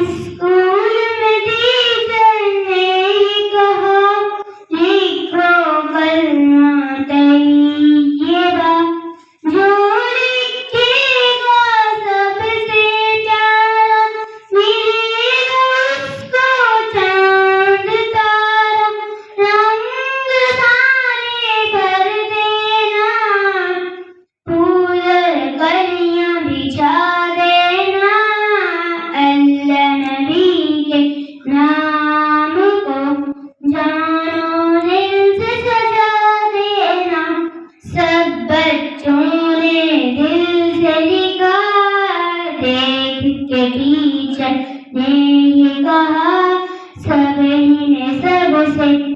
School में teacher ने ही कहा, लिखो कलमा तैयबा, जो लिखेगा सबसे प्यारा, मिलेगा उसको चांद तारा। रंग सारे भर देना, फूल कलियां बिछा देना, अल्लाह नबी के नाम को जानो दिल से सजा देना। सब बच्चों ने दिल से लिखा, देख के टीचर ने ही कहा, सभी ने सबसे